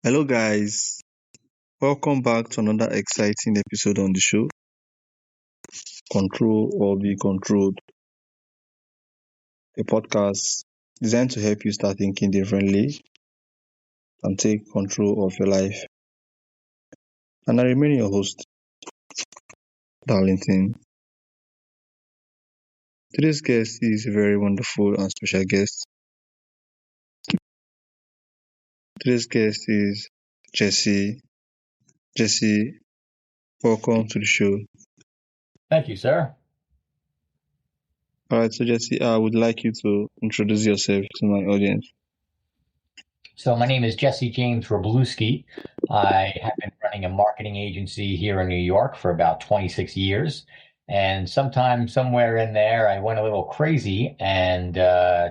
Hello, guys. Welcome back to another exciting episode on the show. Control or Be Controlled, a podcast designed to help you start thinking differently and take control of your life. And I remain your host, Darlington. Today's guest is a very wonderful and special guest. Today's guest is Jesse. Jesse, welcome to the show. Thank you, sir. All right, so Jesse, I would like you to introduce yourself to my audience. So my name is Jesse James Wroblewski. I have been running a marketing agency here in New York for about 26 years. And sometime somewhere in there, I went a little crazy and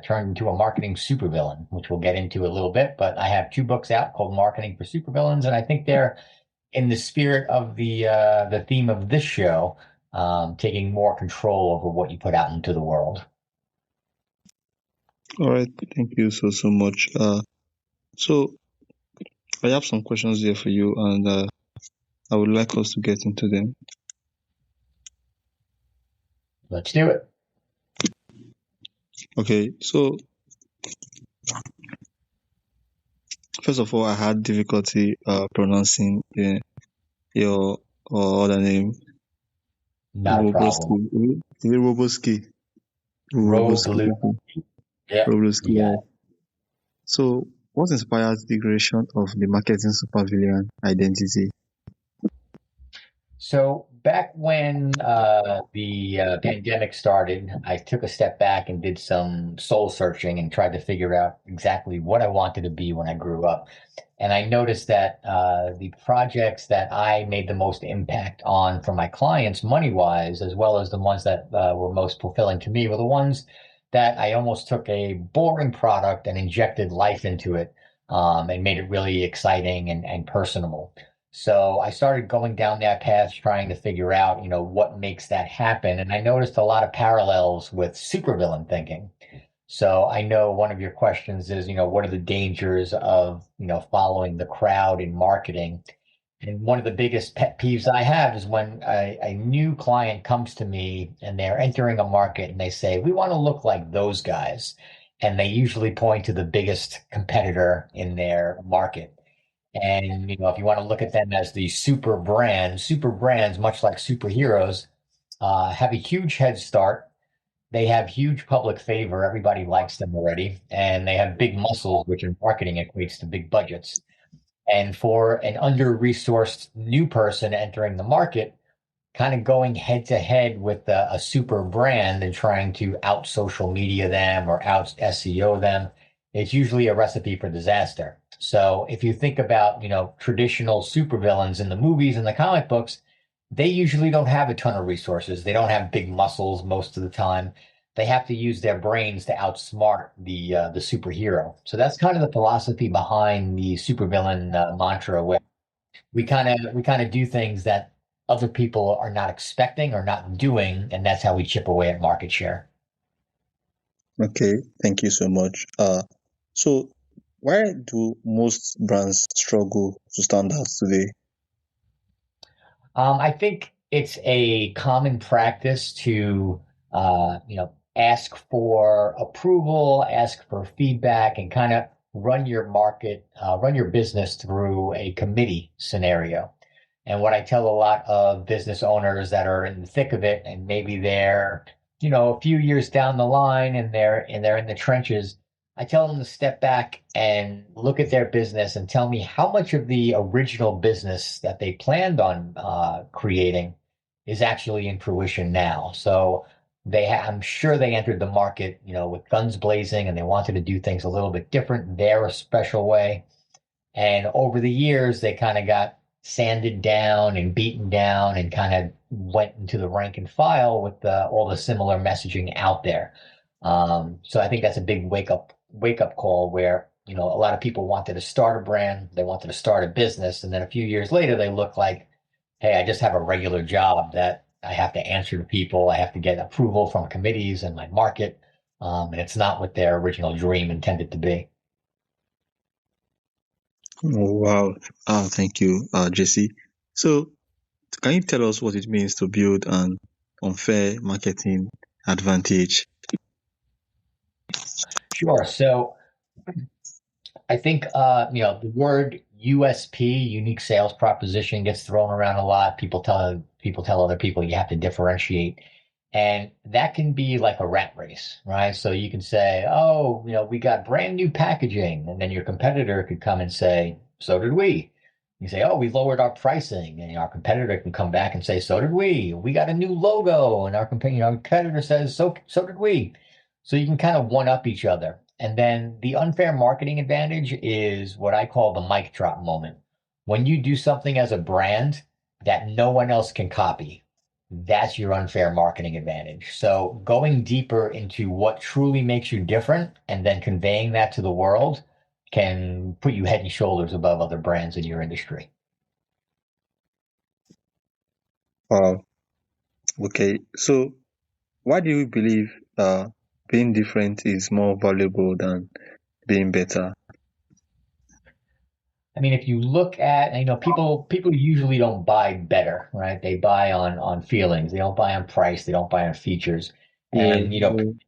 turned into a marketing supervillain, which we'll get into a little bit. But I have two books out called Marketing for Supervillains, and I think they're in the spirit of the theme of this show, taking more control over what you put out into the world. All right, thank you so much. So I have some questions here for you, and I would like us to get into them. Let's do it. Okay, so first of all, I had difficulty pronouncing your other name. Not a problem. Is it Wroblewski? Yeah. Wroblewski. So, what inspires the creation of the marketing supervillain identity? So back when the pandemic started, I took a step back and did some soul searching and tried to figure out exactly what I wanted to be when I grew up. And I noticed that the projects that I made the most impact on for my clients, money-wise, as well as the ones that were most fulfilling to me, were the ones that I almost took a boring product and injected life into it, and made it really exciting and personable. So I started going down that path, trying to figure out, what makes that happen. And I noticed a lot of parallels with supervillain thinking. So I know one of your questions is, what are the dangers of, following the crowd in marketing? And one of the biggest pet peeves I have is when a new client comes to me and they're entering a market and they say, we want to look like those guys. And they usually point to the biggest competitor in their market. And, if you want to look at them as the super brands, much like superheroes, have a huge head start. They have huge public favor. Everybody likes them already. And they have big muscles, which in marketing equates to big budgets. And for an under-resourced new person entering the market, kind of going head to head with a super brand and trying to out social media them or out SEO them, it's usually a recipe for disaster. So if you think about, traditional supervillains in the movies and the comic books, they usually don't have a ton of resources. They don't have big muscles most of the time. They have to use their brains to outsmart the superhero. So that's kind of the philosophy behind the supervillain mantra, where we kind of do things that other people are not expecting or not doing, and that's how we chip away at market share. Okay, thank you so much. So why do most brands struggle to stand out today? I think it's a common practice to, ask for approval, ask for feedback, and kind of run your business through a committee scenario. And what I tell a lot of business owners that are in the thick of it, and maybe they're, a few years down the line and they're in the trenches, I tell them to step back and look at their business and tell me how much of the original business that they planned on creating is actually in fruition now. So I'm sure they entered the market, with guns blazing, and they wanted to do things a little bit different, their special way. And over the years, they kind of got sanded down and beaten down and kind of went into the rank and file with all the similar messaging out there. So I think that's a big wake up call where, a lot of people wanted to start a brand, they wanted to start a business, and then a few years later they look like, hey, I just have a regular job that I have to answer to people, I have to get approval from committees in my market, and it's not what their original dream intended to be. Oh, wow. Thank you, Jesse. So, can you tell us what it means to build an unfair marketing advantage? Sure. So I think the word USP, unique sales proposition, gets thrown around a lot. People tell other people you have to differentiate. And that can be like a rat race, right? So you can say, oh, we got brand new packaging. And then your competitor could come and say, so did we. You say, oh, we lowered our pricing. And our competitor can come back and say, so did we. We got a new logo. And our competitor says, so did we. So you can kind of one up each other. And then the unfair marketing advantage is what I call the mic drop moment. When you do something as a brand that no one else can copy, that's your unfair marketing advantage. So going deeper into what truly makes you different and then conveying that to the world can put you head and shoulders above other brands in your industry. Wow. Okay. So, why do you believe being different is more valuable than being better? I mean, if you look at, people usually don't buy better, right? They buy on feelings. They don't buy on price. They don't buy on features. Yeah. And,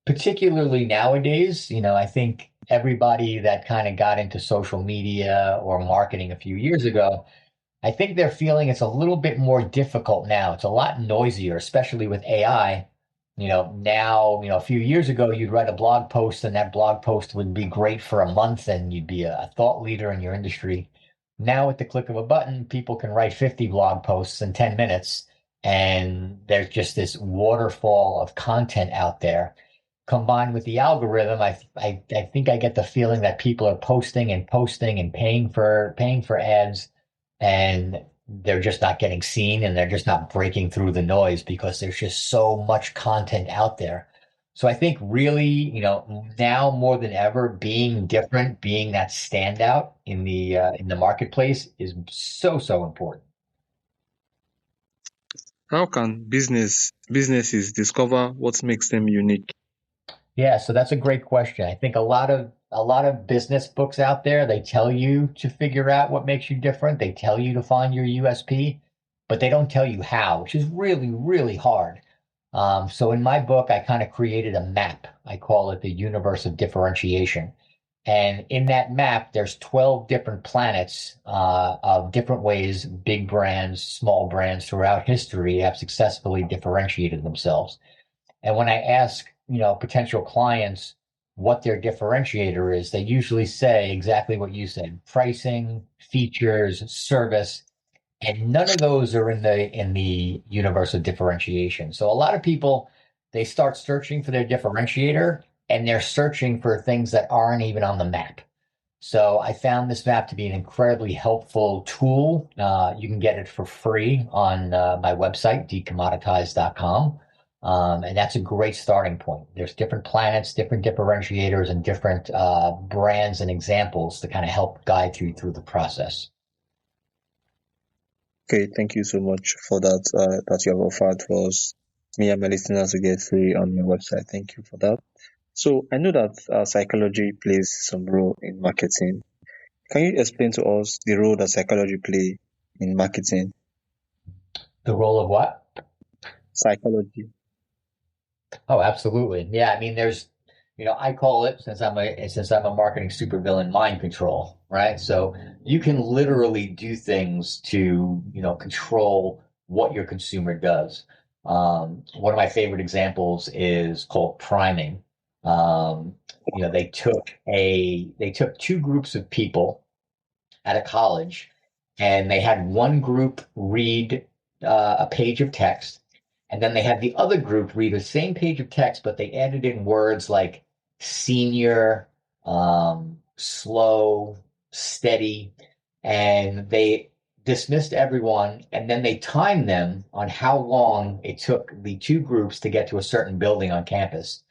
particularly nowadays, I think everybody that kind of got into social media or marketing a few years ago, I think they're feeling it's a little bit more difficult now. It's a lot noisier, especially with AI. Now, a few years ago, you'd write a blog post and that blog post would be great for a month and you'd be a thought leader in your industry. Now, with the click of a button, people can write 50 blog posts in 10 minutes and there's just this waterfall of content out there. Combined with the algorithm, I think I get the feeling that people are posting and posting and paying for ads and they're just not getting seen and they're just not breaking through the noise because there's just so much content out there. So I think really, now more than ever, being different, being that standout in the marketplace is so important. How can businesses discover what makes them unique? Yeah, so that's a great question. I think a lot of business books out there, they tell you to figure out what makes you different. They tell you to find your USP, but they don't tell you how, which is really, really hard. So in my book, I kind of created a map. I call it the universe of differentiation. And in that map, there's 12 different planets of different ways big brands, small brands throughout history have successfully differentiated themselves. And when I ask, potential clients what their differentiator is, they usually say exactly what you said: pricing, features, service, and none of those are in the universe of differentiation. So a lot of people, they start searching for their differentiator and they're searching for things that aren't even on the map. So I found this map to be an incredibly helpful tool. You can get it for free on my website, decommoditize.com. And that's a great starting point. There's different planets, different differentiators, and different brands and examples to kind of help guide you through the process. Okay, thank you so much for that you have offered for us, me and my listeners to get free on your website. Thank you for that. So I know that psychology plays some role in marketing. Can you explain to us the role that psychology play in marketing? The role of what? Psychology. Oh, absolutely. Yeah, I mean, I call it, since I'm a marketing supervillain, mind control, right? So you can literally do things to, control what your consumer does. One of my favorite examples is called priming. They took two groups of people at a college, and they had one group read a page of text, and then they had the other group read the same page of text, but they added in words like senior, slow, steady, and they dismissed everyone, and then they timed them on how long it took the two groups to get to a certain building on campus.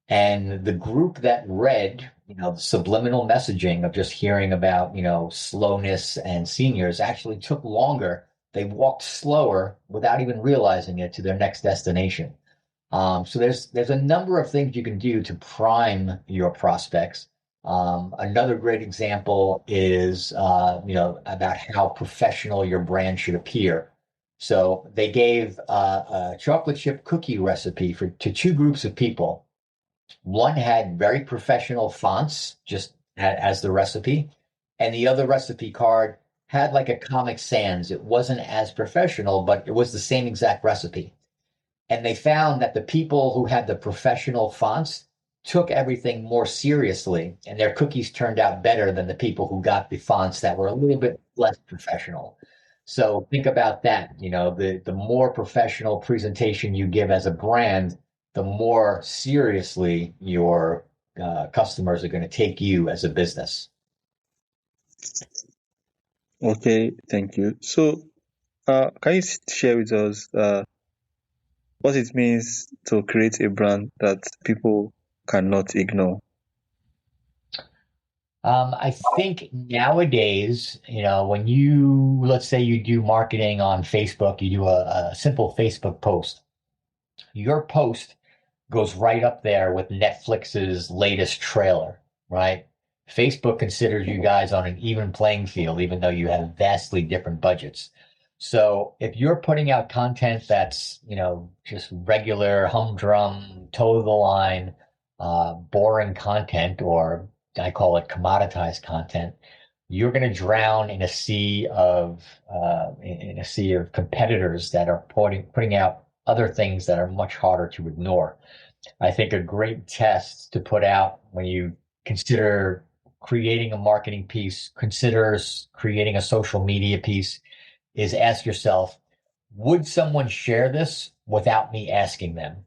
And the group that read, the subliminal messaging of just hearing about, slowness and seniors actually took longer. They walked slower without even realizing it to their next destination. So there's a number of things you can do to prime your prospects. Another great example is, about how professional your brand should appear. So they gave a chocolate chip cookie recipe to two groups of people. One had very professional fonts, just as the recipe, and the other recipe card had like a Comic Sans. It wasn't as professional, but it was the same exact recipe. And they found that the people who had the professional fonts took everything more seriously, and their cookies turned out better than the people who got the fonts that were a little bit less professional. So think about that. The more professional presentation you give as a brand, the more seriously your customers are going to take you as a business. Okay, thank you. So, can you share with us what it means to create a brand that people cannot ignore? I think nowadays, when let's say you do marketing on Facebook, you do a simple Facebook post. Your post goes right up there with Netflix's latest trailer, right? Facebook considers you guys on an even playing field, even though you have vastly different budgets. So if you're putting out content that's, just regular humdrum, toe of the line, boring content, or I call it commoditized content, you're going to drown in a sea of competitors that are putting out other things that are much harder to ignore. I think a great test to put out when you consider creating a marketing piece, considers creating a social media piece, is ask yourself, would someone share this without me asking them?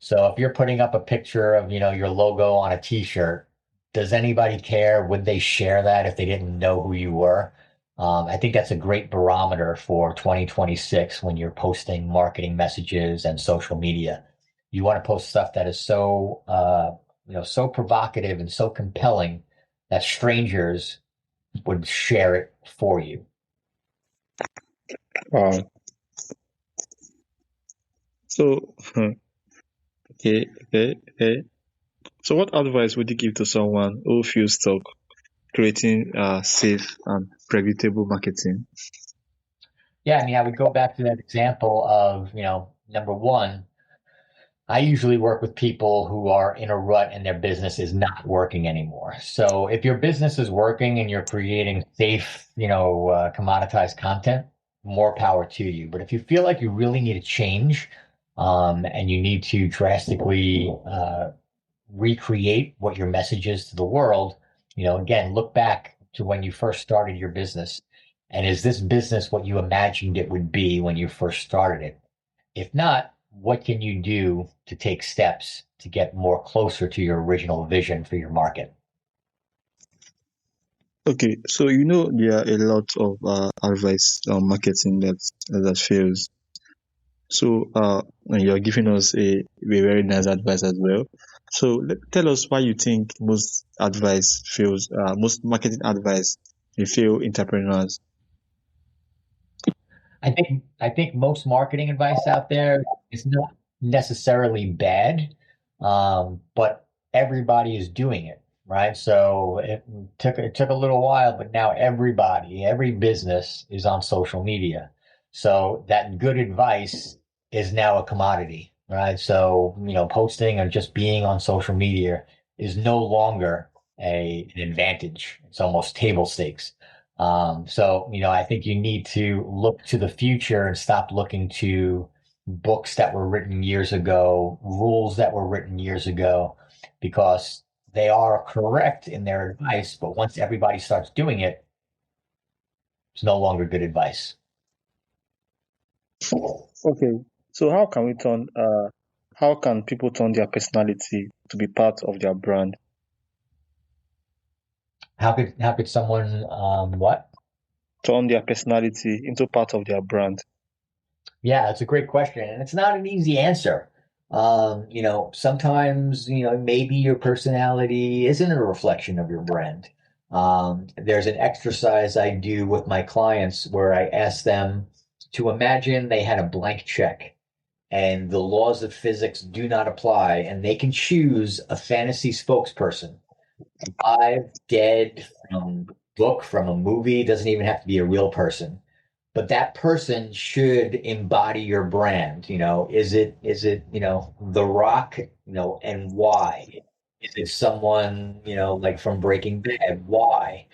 So if you're putting up a picture of, your logo on a t-shirt, does anybody care? Would they share that if they didn't know who you were? I think that's a great barometer for 2026 when you're posting marketing messages and social media. You want to post stuff that is so provocative and so compelling that strangers would share it for you. Wow. So, okay. So, what advice would you give to someone who feels stuck creating safe and predictable marketing? Yeah, I mean, I would go back to that example of, number one, I usually work with people who are in a rut and their business is not working anymore. So if your business is working and you're creating safe, commoditized content, more power to you. But if you feel like you really need a change, and you need to drastically recreate what your message is to the world, again, look back to when you first started your business. And is this business what you imagined it would be when you first started it? If not, what can you do to take steps to get more closer to your original vision for your market? Okay, so there are a lot of advice on marketing that fails. So you're giving us a very nice advice as well. So tell us why you think most advice fails. Most marketing advice they fail entrepreneurs. I think most marketing advice out there is not necessarily bad, but everybody is doing it, right? So it took a little while, but now every business is on social media. So that good advice is now a commodity, right? So, posting or just being on social media is no longer an advantage. It's almost table stakes. So, I think you need to look to the future and stop looking to books that were written years ago, rules that were written years ago, because they are correct in their advice. But once everybody starts doing it, it's no longer good advice. Okay, so how can people turn their personality to be part of their brand? How could someone what? Turn their personality into part of their brand. Yeah, that's a great question, and it's not an easy answer. Sometimes, maybe your personality isn't a reflection of your brand. There's an exercise I do with my clients where I ask them to imagine they had a blank check and the laws of physics do not apply, and they can choose a fantasy spokesperson. Alive, dead, from book, from a movie, doesn't even have to be a real person. But that person should embody your brand. Is it, The Rock, and why? Is it someone, like from Breaking Bad? Why?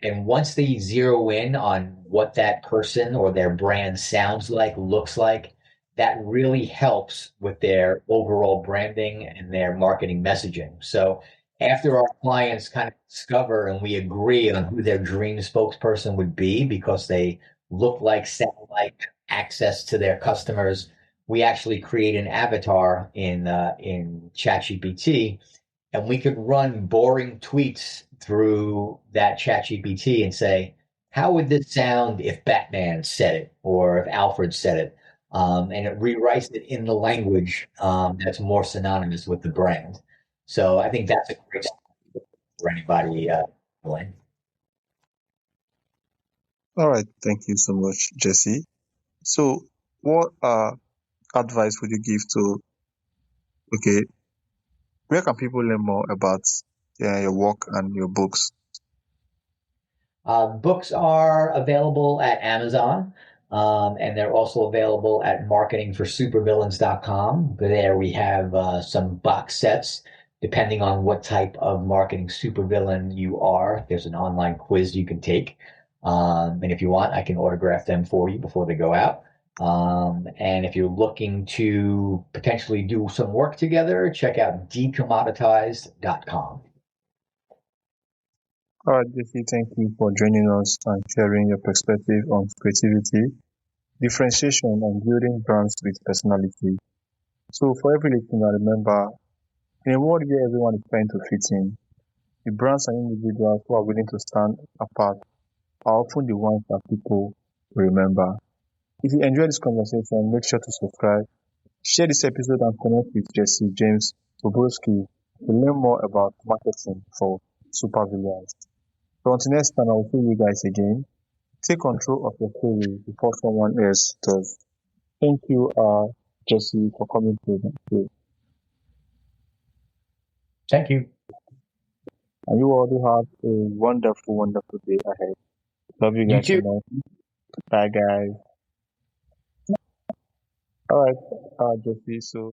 And once they zero in on what that person or their brand sounds like, looks like, that really helps with their overall branding and their marketing messaging. So after our clients kind of discover and we agree on who their dream spokesperson would be because they look like, sound like, access to their customers, we actually create an avatar in ChatGPT, and we could run boring tweets through that ChatGPT and say, how would this sound if Batman said it or if Alfred said it? And it rewrites it in the language that's more synonymous with the brand. So I think that's a great start for anybody. Elaine. All right, thank you so much, Jesse. So, what advice would you give to, okay, where can people learn more about your work and your books? Books are available at Amazon, and they're also available at marketingforsupervillains.com. There we have some box sets, depending on what type of marketing supervillain you are. There's an online quiz you can take. And if you want, I can autograph them for you before they go out. And if you're looking to potentially do some work together, check out decommoditized.com. All right, Jesse, thank you for joining us and sharing your perspective on creativity, differentiation, and building brands with personality. So, for every listener, remember, in a world where everyone is trying to fit in, the brands and individuals who are willing to stand apart are often the ones that people remember. If you enjoyed this conversation, make sure to subscribe, share this episode, and connect with Jesse James Wroblewski to learn more about marketing for supervillains. So until next time, I will see you guys again. Take control of your story before someone else does. Thank you, Jesse, for coming to the show. Thank you. And you all do have a wonderful, wonderful day ahead. Love you You guys so too. much. Bye, guys. All right, Jesse. So